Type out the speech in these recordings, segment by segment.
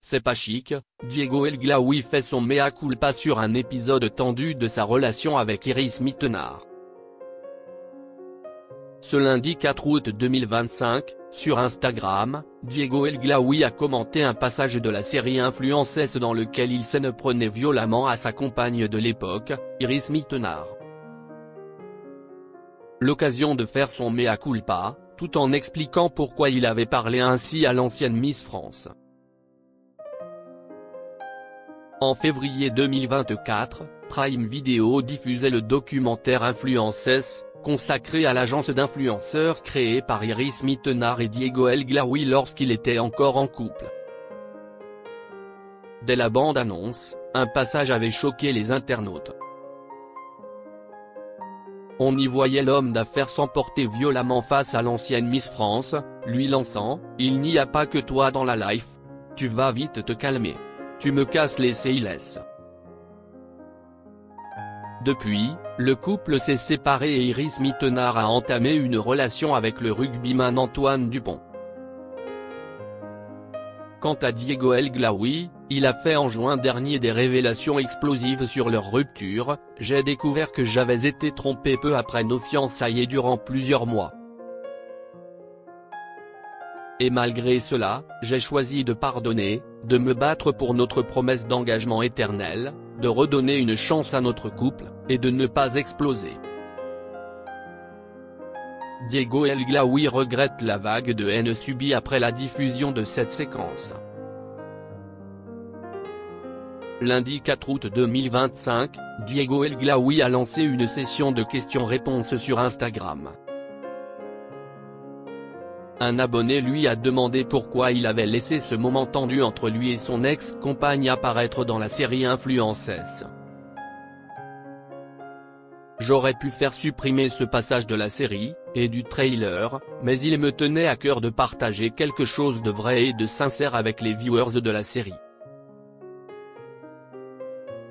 C'est pas chic, Diego El Glaoui fait son mea culpa sur un épisode tendu de sa relation avec Iris Mittenard. Ce lundi 4 août 2025, sur Instagram, Diego El Glaoui a commenté un passage de la série Influences dans lequel il s'en prenait violemment à sa compagne de l'époque, Iris Mittenard. L'occasion de faire son mea culpa, tout en expliquant pourquoi il avait parlé ainsi à l'ancienne Miss France. En février 2024, Prime Video diffusait le documentaire Influences, consacré à l'agence d'influenceurs créée par Iris Mittenard et Diego El Glaoui lorsqu'il était encore en couple. Dès la bande-annonce, un passage avait choqué les internautes. On y voyait l'homme d'affaires s'emporter violemment face à l'ancienne Miss France, lui lançant « Il n'y a pas que toi dans la life. Tu vas vite te calmer. Tu me casses les cils ». Depuis, le couple s'est séparé et Iris Mittenard a entamé une relation avec le rugbyman Antoine Dupont. Quant à Diego El Glaoui, il a fait en juin dernier des révélations explosives sur leur rupture. « J'ai découvert que j'avais été trompé peu après nos fiançailles et durant plusieurs mois. Et malgré cela, j'ai choisi de pardonner, de me battre pour notre promesse d'engagement éternel, de redonner une chance à notre couple, et de ne pas exploser. » Diego El Glaoui regrette la vague de haine subie après la diffusion de cette séquence. Lundi 4 août 2025, Diego El Glaoui a lancé une session de questions-réponses sur Instagram. Un abonné lui a demandé pourquoi il avait laissé ce moment tendu entre lui et son ex-compagne apparaître dans la série Influences. J'aurais pu faire supprimer ce passage de la série, et du trailer, mais il me tenait à cœur de partager quelque chose de vrai et de sincère avec les viewers de la série.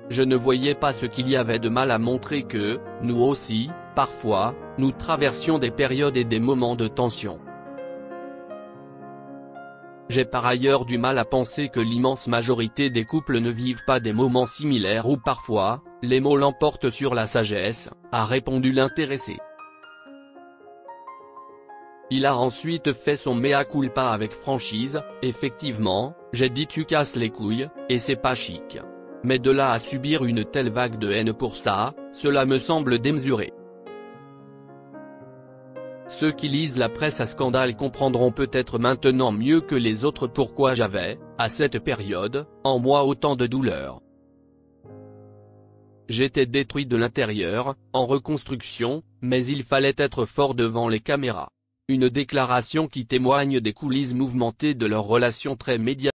Je ne voyais pas ce qu'il y avait de mal à montrer que, nous aussi, parfois, nous traversions des périodes et des moments de tension. J'ai par ailleurs du mal à penser que l'immense majorité des couples ne vivent pas des moments similaires où parfois, les mots l'emportent sur la sagesse, a répondu l'intéressé. Il a ensuite fait son mea culpa avec franchise. « Effectivement, j'ai dit tu casses les couilles, et c'est pas chic. Mais de là à subir une telle vague de haine pour ça, cela me semble démesuré. Ceux qui lisent la presse à scandale comprendront peut-être maintenant mieux que les autres pourquoi j'avais, à cette période, en moi autant de douleur. J'étais détruit de l'intérieur, en reconstruction, mais il fallait être fort devant les caméras. » Une déclaration qui témoigne des coulisses mouvementées de leur relation très médiatisée.